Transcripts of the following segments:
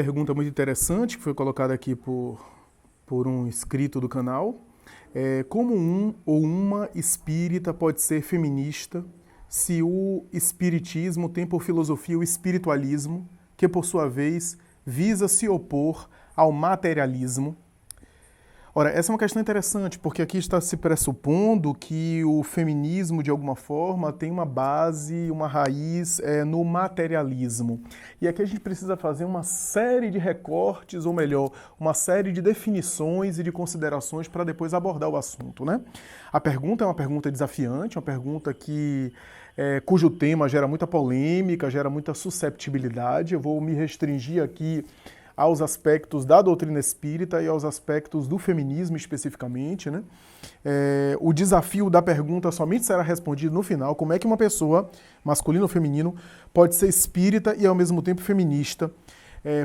pergunta muito interessante que foi colocada aqui por um inscrito do canal. Como um ou uma espírita pode ser feminista se o espiritismo tem por filosofia o espiritualismo, que por sua vez visa se opor ao materialismo? Ora, essa é uma questão interessante, porque aqui está se pressupondo que o feminismo, de alguma forma, tem uma base, uma raiz no materialismo. E aqui a gente precisa fazer uma série de recortes, ou melhor, uma série de definições e de considerações para depois abordar o assunto, né? A pergunta é uma pergunta desafiante, uma pergunta cujo tema gera muita polêmica, gera muita susceptibilidade. Eu vou me restringir aqui aos aspectos da doutrina espírita e aos aspectos do feminismo especificamente, né? O desafio da pergunta somente será respondido no final: como é que uma pessoa, masculino ou feminino, pode ser espírita e ao mesmo tempo feminista?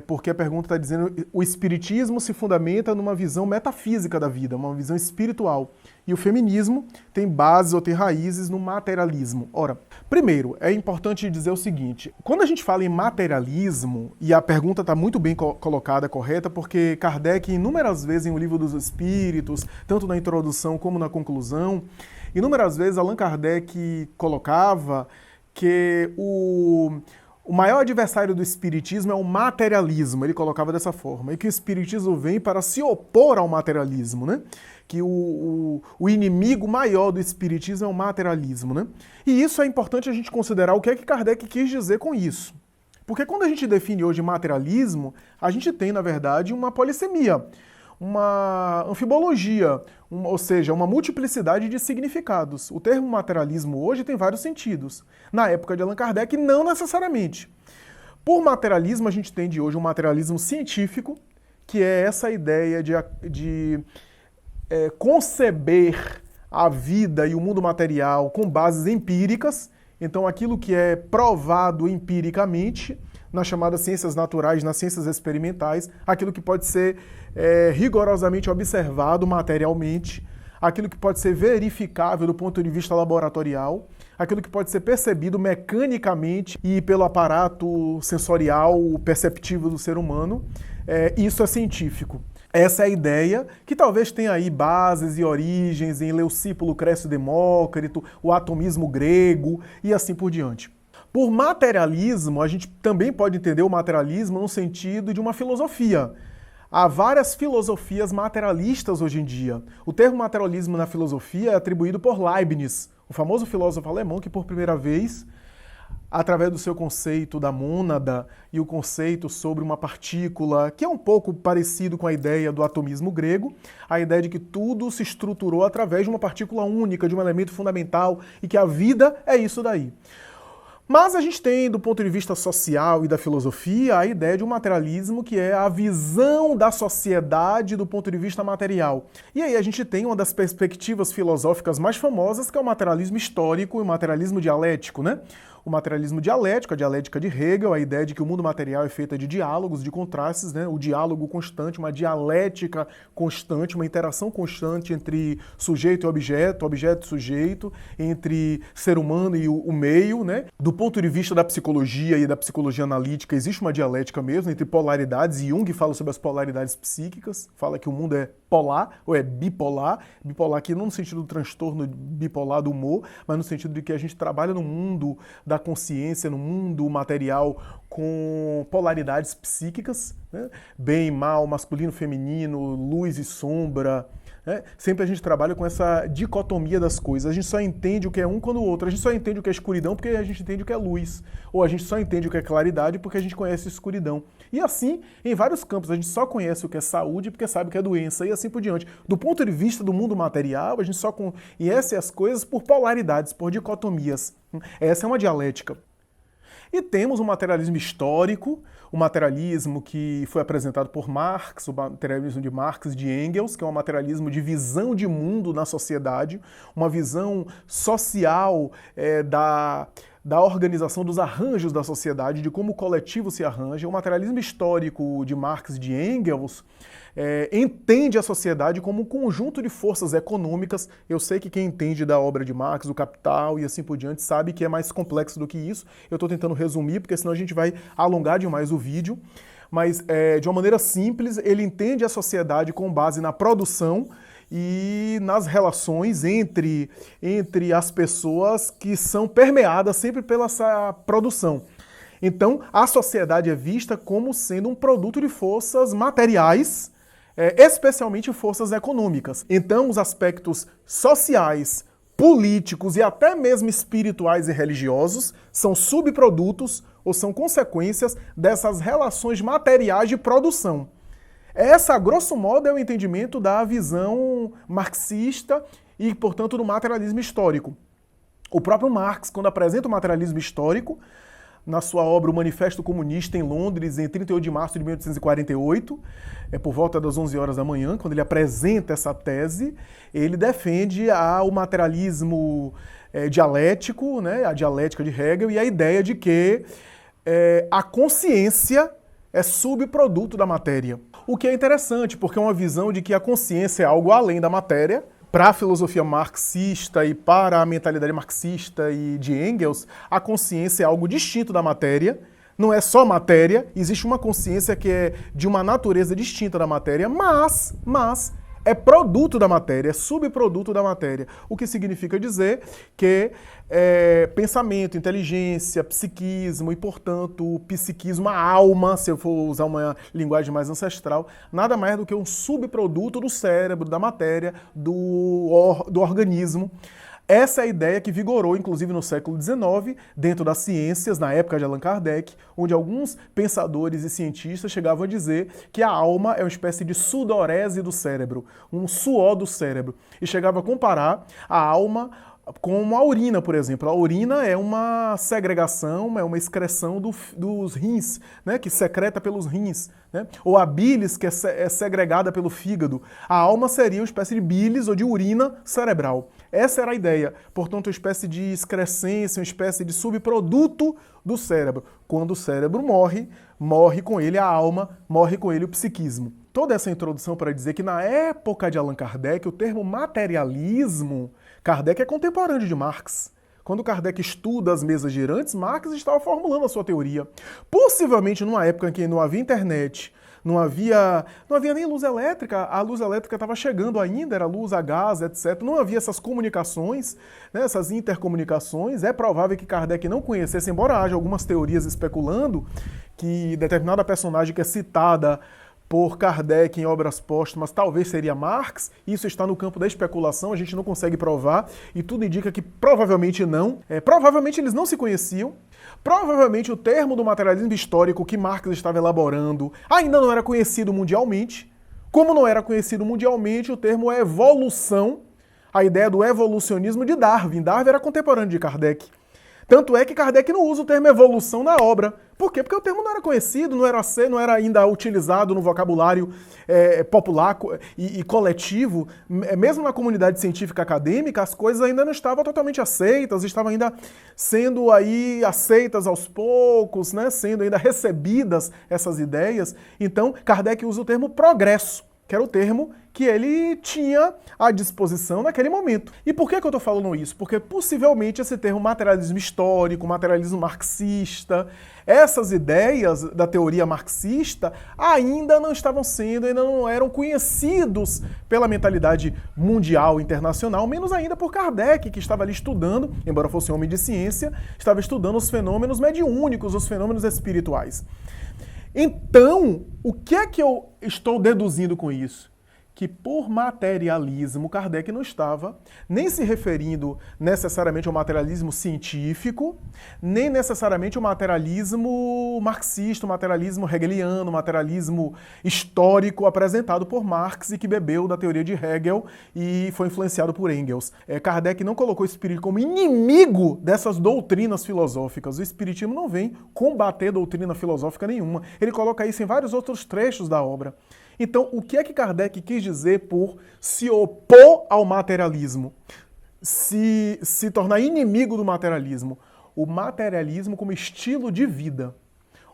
Porque a pergunta está dizendo que o espiritismo se fundamenta numa visão metafísica da vida, uma visão espiritual. E o feminismo tem bases ou tem raízes no materialismo. Ora, primeiro, é importante dizer o seguinte: quando a gente fala em materialismo, e a pergunta está muito bem colocada, correta, porque Kardec, inúmeras vezes em O Livro dos Espíritos, tanto na introdução como na conclusão, inúmeras vezes Allan Kardec colocava que o maior adversário do espiritismo é o materialismo, ele colocava dessa forma, e que o espiritismo vem para se opor ao materialismo, né? Que o inimigo maior do espiritismo é o materialismo, né? E isso é importante a gente considerar o que é que Kardec quis dizer com isso. Porque quando a gente define hoje materialismo, a gente tem, na verdade, uma polissemia, uma anfibologia, ou seja, uma multiplicidade de significados. O termo materialismo hoje tem vários sentidos. Na época de Allan Kardec, não necessariamente. Por materialismo, a gente entende hoje um materialismo científico, que é essa ideia de conceber a vida e o mundo material com bases empíricas. Então, aquilo que é provado empiricamente nas chamadas ciências naturais, nas ciências experimentais, aquilo que pode ser rigorosamente observado materialmente, aquilo que pode ser verificável do ponto de vista laboratorial, aquilo que pode ser percebido mecanicamente e pelo aparato sensorial perceptivo do ser humano. Isso é científico. Essa é a ideia, que talvez tenha aí bases e origens em Leucipo, Lucrécio Demócrito, o atomismo grego e assim por diante. Por materialismo, a gente também pode entender o materialismo no sentido de uma filosofia. Há várias filosofias materialistas hoje em dia. O termo materialismo na filosofia é atribuído por Leibniz, o famoso filósofo alemão que por primeira vez, através do seu conceito da mônada e o conceito sobre uma partícula, que é um pouco parecido com a ideia do atomismo grego, a ideia de que tudo se estruturou através de uma partícula única, de um elemento fundamental, e que a vida é isso daí. Mas a gente tem, do ponto de vista social e da filosofia, a ideia de um materialismo que é a visão da sociedade do ponto de vista material. E aí a gente tem uma das perspectivas filosóficas mais famosas, que é o materialismo histórico e o materialismo dialético, né? O materialismo dialético, a dialética de Hegel, a ideia de que o mundo material é feito de diálogos, de contrastes, né? O diálogo constante, uma dialética constante, uma interação constante entre sujeito e objeto e sujeito, entre ser humano e o meio, né? Do ponto de vista da psicologia e da psicologia analítica, existe uma dialética mesmo entre polaridades, e Jung fala sobre as polaridades psíquicas, fala que o mundo é polar, ou é bipolar aqui não no sentido do transtorno bipolar do humor, mas no sentido de que a gente trabalha no mundo da consciência, no mundo material, com polaridades psíquicas, né? Bem e mal, masculino, feminino, luz e sombra. Sempre a gente trabalha com essa dicotomia das coisas. A gente só entende o que é um quando o outro. A gente só entende o que é escuridão porque a gente entende o que é luz. Ou a gente só entende o que é claridade porque a gente conhece escuridão. E assim, em vários campos, a gente só conhece o que é saúde porque sabe o que é doença e assim por diante. Do ponto de vista do mundo material, a gente só conhece as coisas por polaridades, por dicotomias. Essa é uma dialética. E temos o materialismo histórico, o materialismo que foi apresentado por Marx, o materialismo de Marx e de Engels, que é um materialismo de visão de mundo na sociedade, uma visão social da organização dos arranjos da sociedade, de como o coletivo se arranja. O materialismo histórico de Marx e de Engels entende a sociedade como um conjunto de forças econômicas. Eu sei que quem entende da obra de Marx, o Capital e assim por diante, sabe que é mais complexo do que isso. Eu estou tentando resumir, porque senão a gente vai alongar demais o vídeo. mas de uma maneira simples, ele entende a sociedade com base na produção e nas relações entre as pessoas que são permeadas sempre pela essa produção. Então, a sociedade é vista como sendo um produto de forças materiais, especialmente forças econômicas. Então, os aspectos sociais, políticos e até mesmo espirituais e religiosos são subprodutos ou são consequências dessas relações materiais de produção. Essa, a grosso modo, é o entendimento da visão marxista e, portanto, do materialismo histórico. O próprio Marx, quando apresenta o materialismo histórico, na sua obra O Manifesto Comunista em Londres, em 38 de março de 1848, por volta das 11 horas da manhã, quando ele apresenta essa tese, ele defende o materialismo dialético, né, a dialética de Hegel, e a ideia de que a consciência é subproduto da matéria. O que é interessante, porque é uma visão de que a consciência é algo além da matéria. Para a filosofia marxista e para a mentalidade marxista e de Engels, a consciência é algo distinto da matéria. Não é só matéria, existe uma consciência que é de uma natureza distinta da matéria, mas é produto da matéria, é subproduto da matéria. O que significa dizer que pensamento, inteligência, psiquismo e, portanto, o psiquismo, a alma, se eu for usar uma linguagem mais ancestral, nada mais do que um subproduto do cérebro, da matéria, do organismo. Essa é a ideia que vigorou, inclusive, no século XIX, dentro das ciências, na época de Allan Kardec, onde alguns pensadores e cientistas chegavam a dizer que a alma é uma espécie de sudorese do cérebro, um suor do cérebro, e chegava a comparar a alma com a urina, por exemplo. A urina é uma segregação, é uma excreção dos rins, né, que secreta pelos rins, né? Ou a bilis, que é segregada pelo fígado. A alma seria uma espécie de bilis ou de urina cerebral. Essa era a ideia. Portanto, uma espécie de excrescência, uma espécie de subproduto do cérebro. Quando o cérebro morre, morre com ele a alma, morre com ele o psiquismo. Toda essa introdução para dizer que na época de Allan Kardec, o termo materialismo, Kardec é contemporâneo de Marx. Quando Kardec estuda as mesas girantes, Marx estava formulando a sua teoria. Possivelmente numa época em que não havia internet, não havia nem luz elétrica, a luz elétrica estava chegando ainda, era luz a gás, etc. Não havia essas comunicações, né, essas intercomunicações. É provável que Kardec não conhecesse, embora haja algumas teorias especulando que determinada personagem que é citada por Kardec em obras póstumas, talvez seria Marx. Isso está no campo da especulação, a gente não consegue provar, e tudo indica que provavelmente não. Provavelmente eles não se conheciam, provavelmente o termo do materialismo histórico que Marx estava elaborando ainda não era conhecido mundialmente. Como não era conhecido mundialmente, o termo evolução, a ideia do evolucionismo de Darwin. Darwin era contemporâneo de Kardec. Tanto é que Kardec não usa o termo evolução na obra. Por quê? Porque o termo não era conhecido, não era ainda utilizado no vocabulário popular e coletivo. Mesmo na comunidade científica acadêmica, as coisas ainda não estavam totalmente aceitas, estavam ainda sendo aí aceitas aos poucos, né? Sendo ainda recebidas essas ideias. Então, Kardec usa o termo progresso, que era o termo que ele tinha à disposição naquele momento. E por que eu estou falando isso? Porque possivelmente esse termo materialismo histórico, materialismo marxista, essas ideias da teoria marxista ainda não estavam sendo, ainda não eram conhecidos pela mentalidade mundial, internacional, menos ainda por Kardec, que estava ali estudando, embora fosse um homem de ciência, estava estudando os fenômenos mediúnicos, os fenômenos espirituais. Então, o que é que eu estou deduzindo com isso? Que por materialismo, Kardec não estava nem se referindo necessariamente ao materialismo científico, nem necessariamente ao materialismo marxista, o materialismo hegeliano, o materialismo histórico apresentado por Marx e que bebeu da teoria de Hegel e foi influenciado por Engels. Kardec não colocou o espírito como inimigo dessas doutrinas filosóficas. O espiritismo não vem combater doutrina filosófica nenhuma. Ele coloca isso em vários outros trechos da obra. Então, o que é que Kardec quis dizer por se opor ao materialismo? Se tornar inimigo do materialismo? O materialismo como estilo de vida.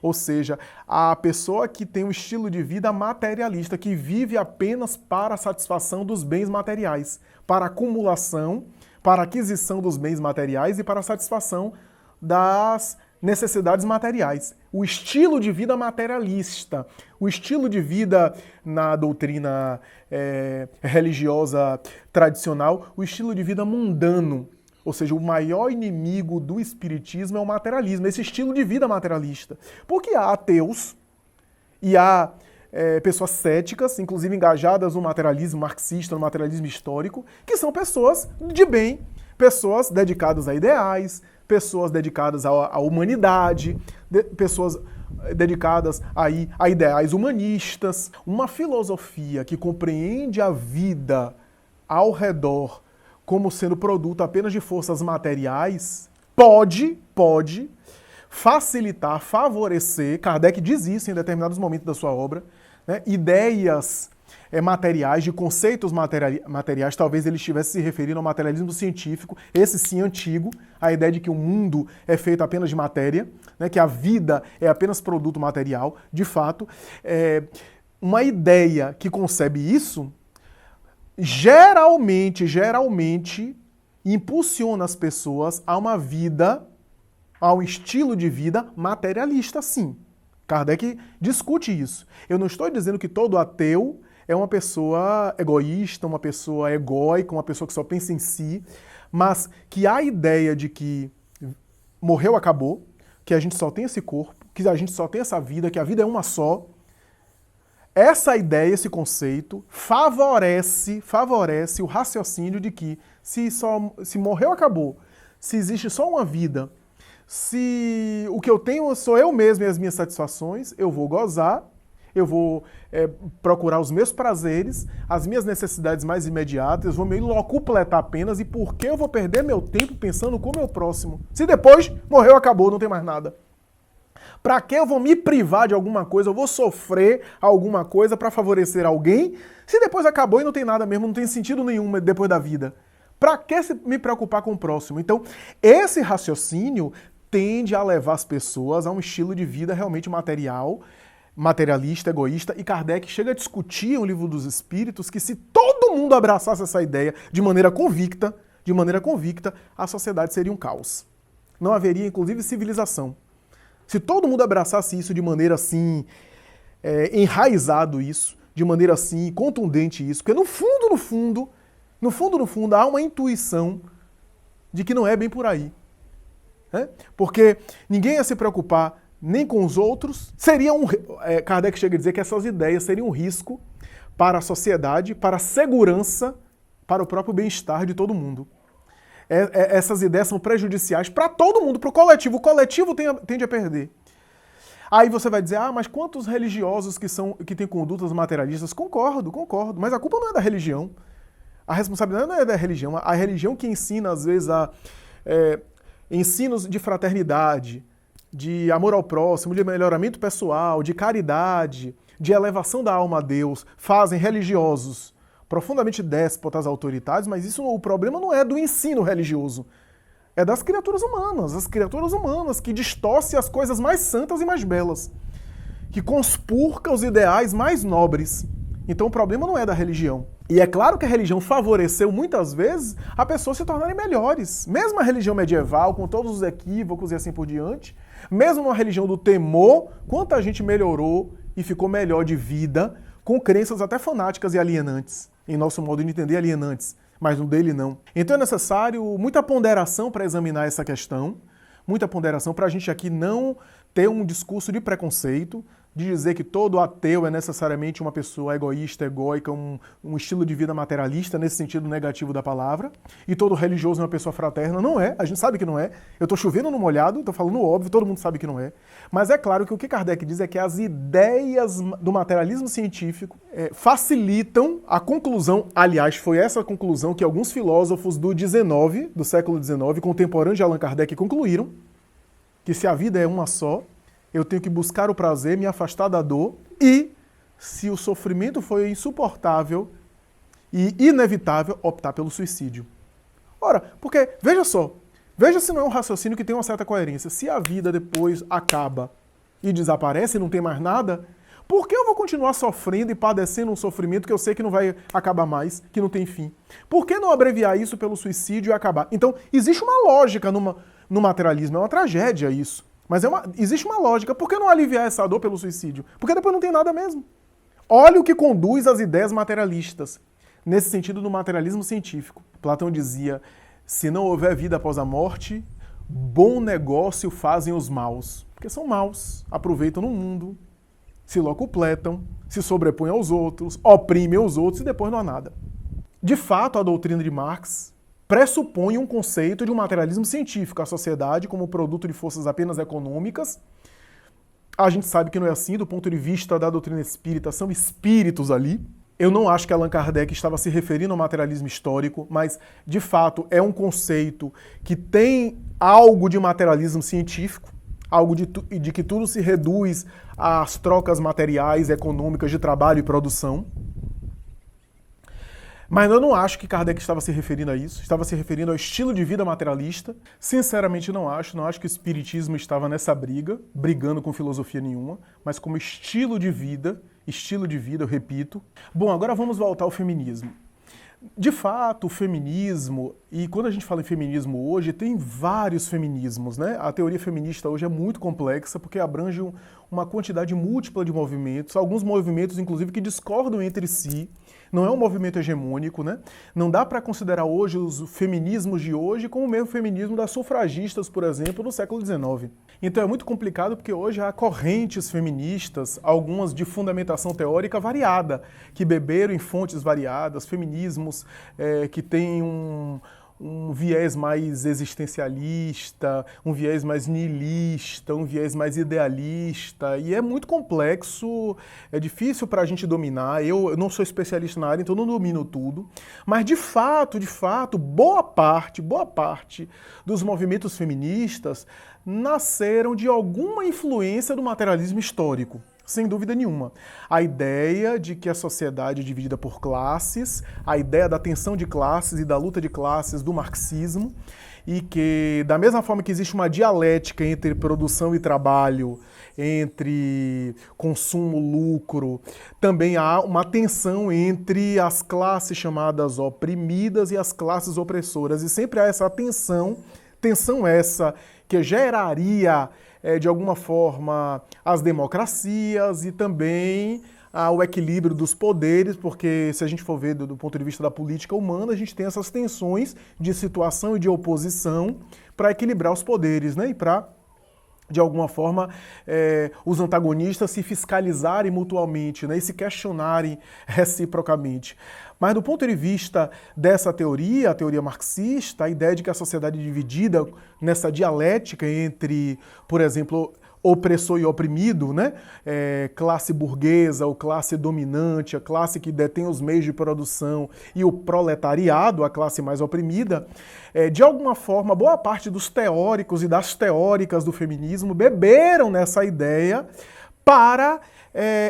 Ou seja, a pessoa que tem um estilo de vida materialista, que vive apenas para a satisfação dos bens materiais, para a acumulação, para a aquisição dos bens materiais e para a satisfação das necessidades materiais. O estilo de vida materialista, o estilo de vida na doutrina religiosa tradicional, o estilo de vida mundano. Ou seja, o maior inimigo do espiritismo é o materialismo, esse estilo de vida materialista. Porque há ateus e há pessoas céticas, inclusive engajadas no materialismo marxista, no materialismo histórico, que são pessoas de bem, pessoas dedicadas a ideais, pessoas dedicadas à humanidade, pessoas dedicadas aí a ideais humanistas. Uma filosofia que compreende a vida ao redor como sendo produto apenas de forças materiais, pode facilitar, favorecer, Kardec diz isso em determinados momentos da sua obra, né, ideias materiais, de conceitos materiais, talvez ele estivesse se referindo ao materialismo científico, esse sim antigo, a ideia de que o mundo é feito apenas de matéria, né, que a vida é apenas produto material, de fato. Uma ideia que concebe isso, geralmente impulsiona as pessoas a uma vida, a um estilo de vida materialista, sim. Kardec discute isso. Eu não estou dizendo que todo ateu é uma pessoa egoísta, uma pessoa egóica, uma pessoa que só pensa em si, mas que a ideia de que morreu, acabou, que a gente só tem esse corpo, que a gente só tem essa vida, que a vida é uma só, essa ideia, esse conceito, favorece o raciocínio de que se morreu, acabou, se existe só uma vida, se o que eu tenho sou eu mesmo e as minhas satisfações, eu vou gozar, eu vou procurar os meus prazeres, as minhas necessidades mais imediatas, vou me locupletar apenas, e por que eu vou perder meu tempo pensando com o meu próximo? Se depois morreu, acabou, não tem mais nada. Para que eu vou me privar de alguma coisa, eu vou sofrer alguma coisa para favorecer alguém, se depois acabou e não tem nada mesmo, não tem sentido nenhum depois da vida? Para que me preocupar com o próximo? Então, esse raciocínio tende a levar as pessoas a um estilo de vida realmente materialista, egoísta, e Kardec chega a discutir no Livro dos Espíritos que se todo mundo abraçasse essa ideia de maneira convicta, a sociedade seria um caos. Não haveria, inclusive, civilização. Se todo mundo abraçasse isso de maneira assim, enraizado isso, de maneira assim, contundente isso, porque no fundo, há uma intuição de que não é bem por aí. Né? Porque ninguém ia se preocupar nem com os outros. Kardec chega a dizer que essas ideias seriam um risco para a sociedade, para a segurança, para o próprio bem-estar de todo mundo. Essas ideias são prejudiciais para todo mundo, para o coletivo. O coletivo tende a perder. Aí você vai dizer, mas quantos religiosos que têm condutas materialistas? Concordo, mas a culpa não é da religião. A responsabilidade não é da religião. A religião que ensina, às vezes, ensinos de fraternidade, de amor ao próximo, de melhoramento pessoal, de caridade, de elevação da alma a Deus, fazem religiosos profundamente déspotas, autoritários, mas o problema não é do ensino religioso, é das criaturas humanas, as criaturas humanas que distorcem as coisas mais santas e mais belas, que conspurcam os ideais mais nobres. Então o problema não é da religião. E é claro que a religião favoreceu muitas vezes a pessoas se tornarem melhores. Mesmo a religião medieval, com todos os equívocos e assim por diante, mesmo uma religião do temor, quanta gente melhorou e ficou melhor de vida com crenças até fanáticas e alienantes. Em nosso modo de entender, alienantes, mas no dele não. Então é necessário muita ponderação para examinar essa questão, muita ponderação para a gente aqui não ter um discurso de preconceito, de dizer que todo ateu é necessariamente uma pessoa egoísta, egóica, um estilo de vida materialista, nesse sentido negativo da palavra, e todo religioso é uma pessoa fraterna. Não é, a gente sabe que não é. Eu estou chovendo no molhado, estou falando óbvio, todo mundo sabe que não é. Mas é claro que o que Kardec diz é que as ideias do materialismo científico facilitam a conclusão, aliás, foi essa conclusão que alguns filósofos do século XIX, contemporâneos de Allan Kardec, concluíram, que se a vida é uma só, eu tenho que buscar o prazer, me afastar da dor, e, se o sofrimento for insuportável e inevitável, optar pelo suicídio. Ora, porque, veja se não é um raciocínio que tem uma certa coerência. Se a vida depois acaba e desaparece e não tem mais nada, por que eu vou continuar sofrendo e padecendo um sofrimento que eu sei que não vai acabar mais, que não tem fim? Por que não abreviar isso pelo suicídio e acabar? Então, existe uma lógica no materialismo, é uma tragédia isso. Mas existe uma lógica. Por que não aliviar essa dor pelo suicídio? Porque depois não tem nada mesmo. Olha o que conduz às ideias materialistas. Nesse sentido do materialismo científico. Platão dizia, se não houver vida após a morte, bom negócio fazem os maus. Porque são maus, aproveitam no mundo, se locupletam, se sobrepõem aos outros, oprimem os outros e depois não há nada. De fato, a doutrina de Marx pressupõe um conceito de um materialismo científico, a sociedade como produto de forças apenas econômicas. A gente sabe que não é assim, do ponto de vista da doutrina espírita, são espíritos ali. Eu não acho que Allan Kardec estava se referindo ao materialismo histórico, mas, de fato, é um conceito que tem algo de materialismo científico, algo de que tudo se reduz às trocas materiais, econômicas de trabalho e produção. Mas eu não acho que Kardec estava se referindo a isso, estava se referindo ao estilo de vida materialista. Sinceramente não acho que o espiritismo estava nessa briga, brigando com filosofia nenhuma, mas como estilo de vida, eu repito. Bom, agora vamos voltar ao feminismo. De fato, o feminismo, e quando a gente fala em feminismo hoje, tem vários feminismos, né? A teoria feminista hoje é muito complexa porque abrange uma quantidade múltipla de movimentos, alguns movimentos, inclusive, que discordam entre si. Não é um movimento hegemônico, né? Não dá para considerar hoje os feminismos de hoje como o mesmo feminismo das sufragistas, por exemplo, no século XIX. Então é muito complicado porque hoje há correntes feministas, algumas de fundamentação teórica variada, que beberam em fontes variadas, feminismos que têm um viés mais existencialista, um viés mais nihilista, um viés mais idealista, e é muito complexo, é difícil para a gente dominar. Eu não sou especialista na área, então não domino tudo, mas de fato, boa parte dos movimentos feministas nasceram de alguma influência do materialismo histórico. Sem dúvida nenhuma. A ideia de que a sociedade é dividida por classes, a ideia da tensão de classes e da luta de classes do marxismo, e que, da mesma forma que existe uma dialética entre produção e trabalho, entre consumo, lucro, também há uma tensão entre as classes chamadas oprimidas e as classes opressoras. E sempre há essa tensão essa que geraria de alguma forma, as democracias e também o equilíbrio dos poderes, porque se a gente for ver do ponto de vista da política humana, a gente tem essas tensões de situação e de oposição para equilibrar os poderes, né? E para, de alguma forma, os antagonistas se fiscalizarem mutuamente, né? E se questionarem reciprocamente. Mas do ponto de vista dessa teoria, a teoria marxista, a ideia de que a sociedade é dividida nessa dialética entre, por exemplo, opressor e oprimido, né? Classe burguesa ou classe dominante, a classe que detém os meios de produção e o proletariado, a classe mais oprimida, de alguma forma, boa parte dos teóricos e das teóricas do feminismo beberam nessa ideia para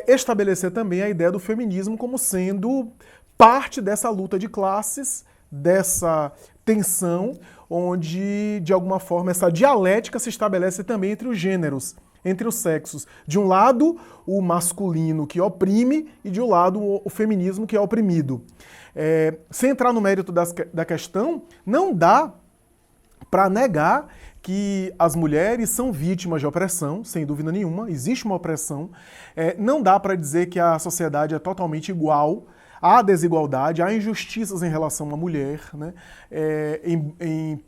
estabelecer também a ideia do feminismo como sendo parte dessa luta de classes, dessa tensão, onde, de alguma forma, essa dialética se estabelece também entre os gêneros, entre os sexos. De um lado, o masculino que oprime e, de um lado, o feminismo que é oprimido. Sem entrar no mérito da questão, não dá para negar que as mulheres são vítimas de opressão, sem dúvida nenhuma, existe uma opressão. Não dá para dizer que a sociedade é totalmente igual. Há desigualdade, há injustiças em relação à mulher, né? Em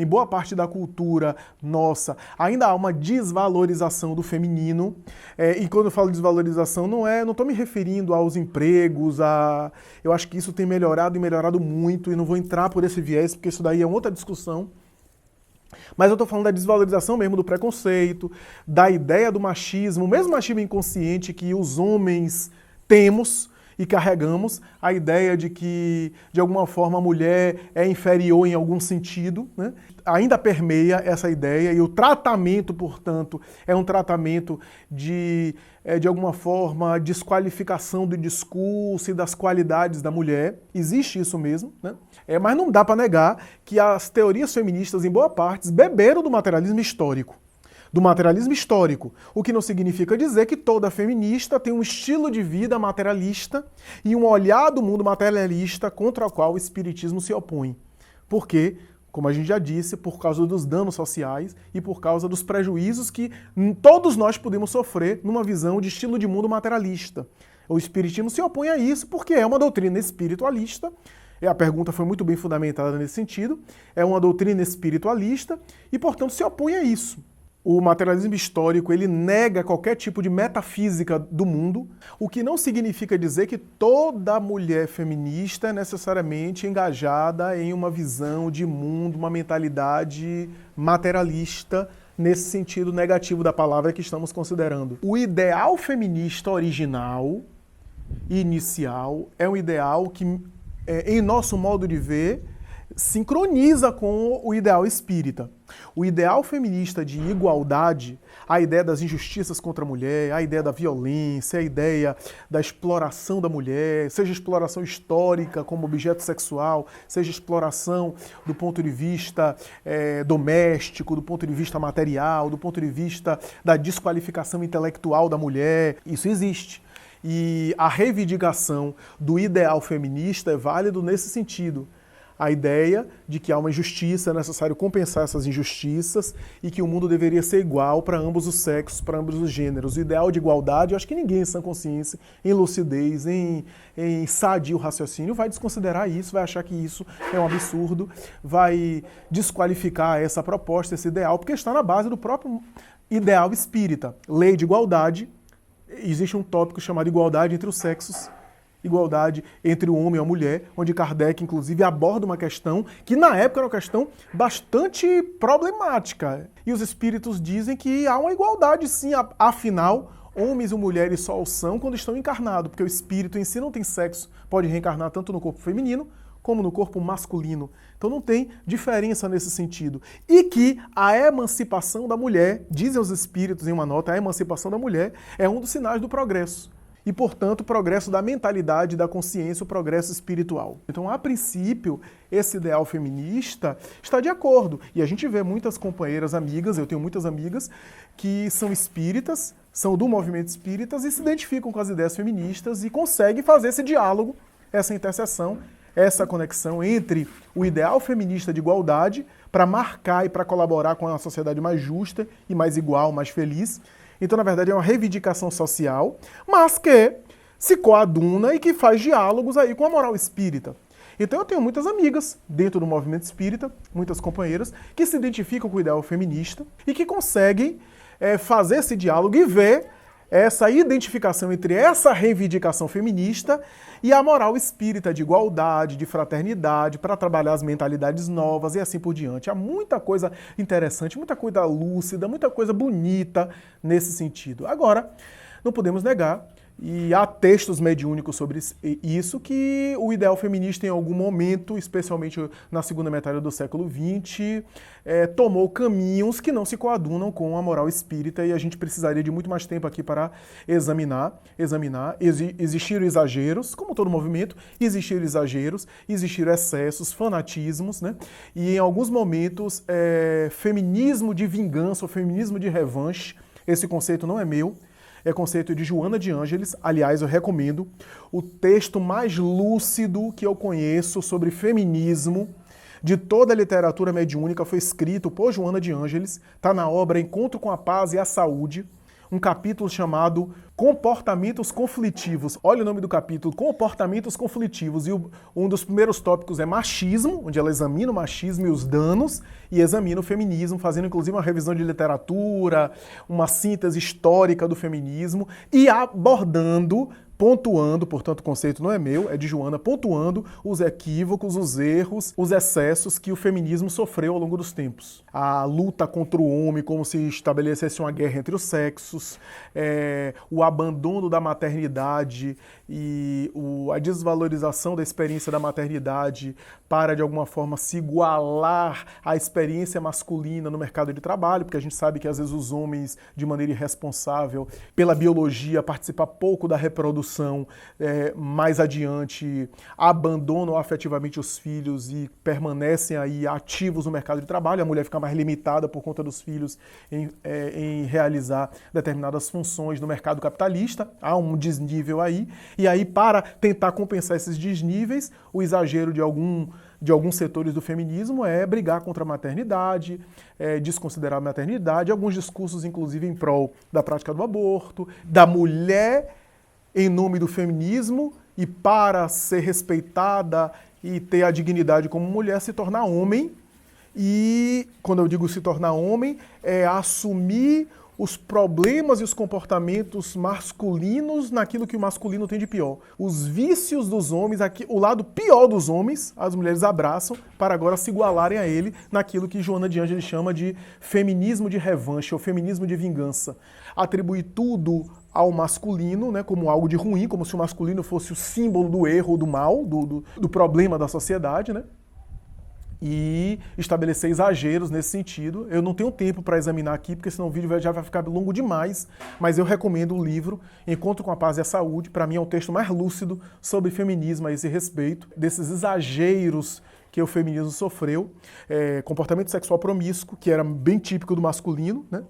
boa parte da cultura nossa, ainda há uma desvalorização do feminino. E quando eu falo desvalorização, não estou me referindo aos empregos, eu acho que isso tem melhorado e melhorado muito, e não vou entrar por esse viés, porque isso daí é outra discussão. Mas eu estou falando da desvalorização mesmo do preconceito, da ideia do machismo, o mesmo machismo inconsciente que os homens temos e carregamos, a ideia de que, de alguma forma, a mulher é inferior em algum sentido, né? Ainda permeia essa ideia, e o tratamento, portanto, é um tratamento de alguma forma, desqualificação do discurso e das qualidades da mulher. Existe isso mesmo, né? Mas não dá para negar que as teorias feministas, em boa parte, beberam do materialismo histórico. O que não significa dizer que toda feminista tem um estilo de vida materialista e um olhar do mundo materialista contra o qual o espiritismo se opõe. Porque Como a gente já disse, por causa dos danos sociais e por causa dos prejuízos que todos nós podemos sofrer numa visão de estilo de mundo materialista. O Espiritismo se opõe a isso porque é uma doutrina espiritualista. E a pergunta foi muito bem fundamentada nesse sentido. É uma doutrina espiritualista e, portanto, se opõe a isso. O materialismo histórico, ele nega qualquer tipo de metafísica do mundo, o que não significa dizer que toda mulher feminista é necessariamente engajada em uma visão de mundo, uma mentalidade materialista, nesse sentido negativo da palavra que estamos considerando. O ideal feminista original, inicial, é um ideal que, em nosso modo de ver, sincroniza com o ideal espírita. O ideal feminista de igualdade, a ideia das injustiças contra a mulher, a ideia da violência, a ideia da exploração da mulher, seja exploração histórica como objeto sexual, seja exploração do ponto de vista doméstico, do ponto de vista material, do ponto de vista da desqualificação intelectual da mulher, isso existe. E a reivindicação do ideal feminista é válido nesse sentido. A ideia de que há uma injustiça, é necessário compensar essas injustiças e que o mundo deveria ser igual para ambos os sexos, para ambos os gêneros. O ideal de igualdade, eu acho que ninguém em sã consciência, em lucidez, em sadio raciocínio, vai desconsiderar isso, vai achar que isso é um absurdo, vai desqualificar essa proposta, esse ideal, porque está na base do próprio ideal espírita. Lei de igualdade, existe um tópico chamado igualdade entre os sexos, igualdade entre o homem e a mulher, onde Kardec, inclusive, aborda uma questão que, na época, era uma questão bastante problemática. E os espíritos dizem que há uma igualdade, sim, afinal, homens e mulheres só o são quando estão encarnados, porque o espírito em si não tem sexo, pode reencarnar tanto no corpo feminino como no corpo masculino. Então não tem diferença nesse sentido. E que a emancipação da mulher, dizem os espíritos em uma nota, a emancipação da mulher é um dos sinais do progresso. E, portanto, o progresso da mentalidade, da consciência, o progresso espiritual. Então, a princípio, esse ideal feminista está de acordo. E a gente vê muitas companheiras, amigas, eu tenho muitas amigas, que são espíritas, são do movimento espíritas e se identificam com as ideias feministas e conseguem fazer esse diálogo, essa interseção, essa conexão entre o ideal feminista de igualdade para marcar e para colaborar com uma sociedade mais justa e mais igual, mais feliz. Então, na verdade, é uma reivindicação social, mas que se coaduna e que faz diálogos aí com a moral espírita. Então, eu tenho muitas amigas dentro do movimento espírita, muitas companheiras, que se identificam com o ideal feminista e que conseguem fazer esse diálogo e ver essa identificação entre essa reivindicação feminista e a moral espírita de igualdade, de fraternidade, para trabalhar as mentalidades novas e assim por diante. Há muita coisa interessante, muita coisa lúcida, muita coisa bonita nesse sentido. Agora, não podemos negar, e há textos mediúnicos sobre isso, que o ideal feminista em algum momento, especialmente na segunda metade do século XX, tomou caminhos que não se coadunam com a moral espírita e a gente precisaria de muito mais tempo aqui para examinar. Existiram exageros, como todo movimento, existiram exageros, existiram excessos, fanatismos, né? E em alguns momentos, feminismo de vingança ou feminismo de revanche, esse conceito não é meu, é conceito de Joana de Ângeles. Aliás, eu recomendo o texto mais lúcido que eu conheço sobre feminismo de toda a literatura mediúnica foi escrito por Joana de Ângeles, está na obra Encontro com a Paz e a Saúde, um capítulo chamado Comportamentos Conflitivos. Olha o nome do capítulo, Comportamentos Conflitivos. E um dos primeiros tópicos é machismo, onde ela examina o machismo e os danos, e examina o feminismo, fazendo inclusive uma revisão de literatura, uma síntese histórica do feminismo, e abordando, pontuando, portanto o conceito não é meu, é de Joana, pontuando os equívocos, os erros, os excessos que o feminismo sofreu ao longo dos tempos. A luta contra o homem, como se estabelecesse uma guerra entre os sexos, o abandono da maternidade e a desvalorização da experiência da maternidade para, de alguma forma, se igualar à experiência masculina no mercado de trabalho, porque a gente sabe que, às vezes, os homens, de maneira irresponsável, pela biologia, participam pouco da reprodução, mais adiante abandonam afetivamente os filhos e permanecem aí ativos no mercado de trabalho, a mulher fica mais limitada por conta dos filhos em realizar determinadas funções no mercado capitalista, há um desnível aí, e aí para tentar compensar esses desníveis, o exagero de algum de alguns setores do feminismo é brigar contra a maternidade, desconsiderar a maternidade, alguns discursos, inclusive, em prol da prática do aborto, da mulher em nome do feminismo e para ser respeitada e ter a dignidade como mulher, se tornar homem. E, quando eu digo se tornar homem, é assumir os problemas e os comportamentos masculinos naquilo que o masculino tem de pior. Os vícios dos homens, aqui, o lado pior dos homens, as mulheres abraçam para agora se igualarem a ele naquilo que Joana de Ângeles chama de feminismo de revanche ou feminismo de vingança. Atribui tudo ao masculino, né, como algo de ruim, como se o masculino fosse o símbolo do erro, do mal, do problema da sociedade, né? E estabelecer exageros nesse sentido. Eu não tenho tempo para examinar aqui, porque senão o vídeo já vai ficar longo demais, mas eu recomendo o livro Encontro com a Paz e a Saúde. Para mim é um texto mais lúcido sobre feminismo a esse respeito, desses exageros que o feminismo sofreu. Comportamento sexual promíscuo, que era bem típico do masculino, né?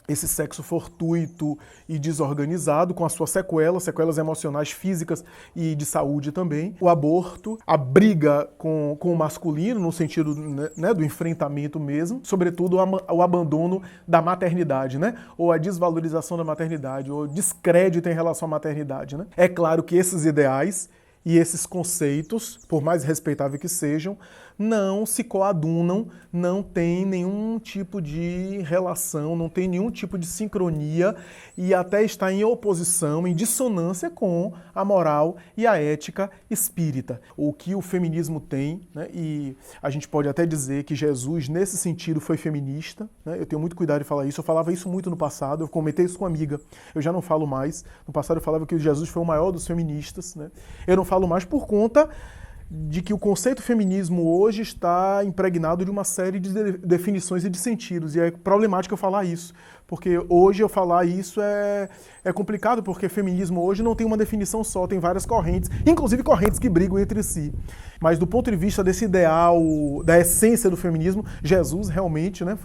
Esse sexo fortuito e desorganizado, com as suas sequelas emocionais, físicas e de saúde também. O aborto, a briga com o masculino, no sentido, né, do enfrentamento mesmo. Sobretudo o abandono da maternidade, né? Ou a desvalorização da maternidade, ou descrédito em relação à maternidade, né? É claro que esses ideais e esses conceitos, por mais respeitáveis que sejam, não se coadunam, não tem nenhum tipo de relação, não tem nenhum tipo de sincronia e até está em oposição, em dissonância com a moral e a ética espírita. O que o feminismo tem, né, e a gente pode até dizer que Jesus, nesse sentido, foi feminista, né? Eu tenho muito cuidado de falar isso, eu falava isso muito no passado, eu comentei isso com uma amiga, eu já não falo mais. No passado eu falava que Jesus foi o maior dos feministas, né? Eu não falo mais por conta de que o conceito feminismo hoje está impregnado de uma série de definições e de sentidos, e é problemático eu falar isso, porque hoje eu falar isso é complicado, porque feminismo hoje não tem uma definição só, tem várias correntes, inclusive correntes que brigam entre si. Mas do ponto de vista desse ideal, da essência do feminismo, Jesus realmente, né,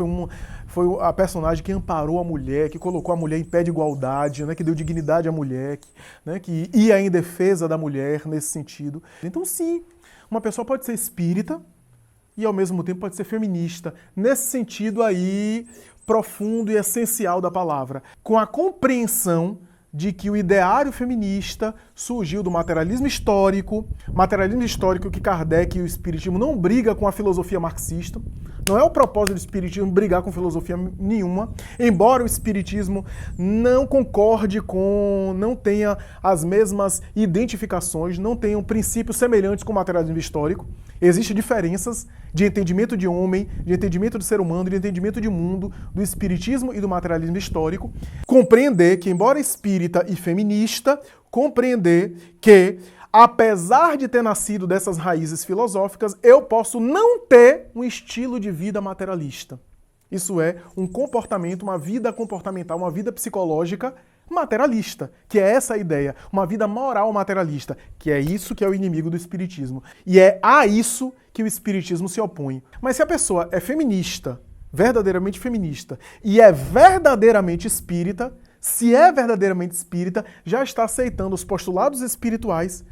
foi a personagem que amparou a mulher, que colocou a mulher em pé de igualdade, né, que deu dignidade à mulher, né, que ia em defesa da mulher nesse sentido. Então sim, uma pessoa pode ser espírita e ao mesmo tempo pode ser feminista, nesse sentido aí profundo e essencial da palavra, com a compreensão de que o ideário feminista surgiu do materialismo histórico que Kardec e o espiritismo não briga com a filosofia marxista. Não é o propósito do espiritismo brigar com filosofia nenhuma, embora o espiritismo não concorde com, não tenha as mesmas identificações, não tenham princípios semelhantes com o materialismo histórico. Existem diferenças de entendimento de homem, de entendimento do ser humano, de entendimento de mundo, do espiritismo e do materialismo histórico. Compreender que, embora espírita e feminista, compreender que, apesar de ter nascido dessas raízes filosóficas, eu posso não ter um estilo de vida materialista. Isso é, um comportamento, uma vida comportamental, uma vida psicológica materialista, que é essa a ideia, uma vida moral materialista, que é isso que é o inimigo do espiritismo. E é a isso que o espiritismo se opõe. Mas se a pessoa é feminista, verdadeiramente feminista, e é verdadeiramente espírita, se é verdadeiramente espírita, já está aceitando os postulados espirituais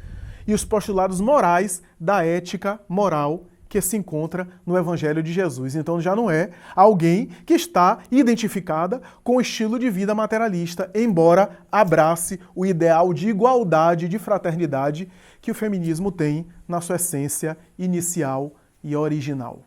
e os postulados morais da ética moral que se encontra no Evangelho de Jesus. Então já não é alguém que está identificada com o estilo de vida materialista, embora abrace o ideal de igualdade, de fraternidade que o feminismo tem na sua essência inicial e original.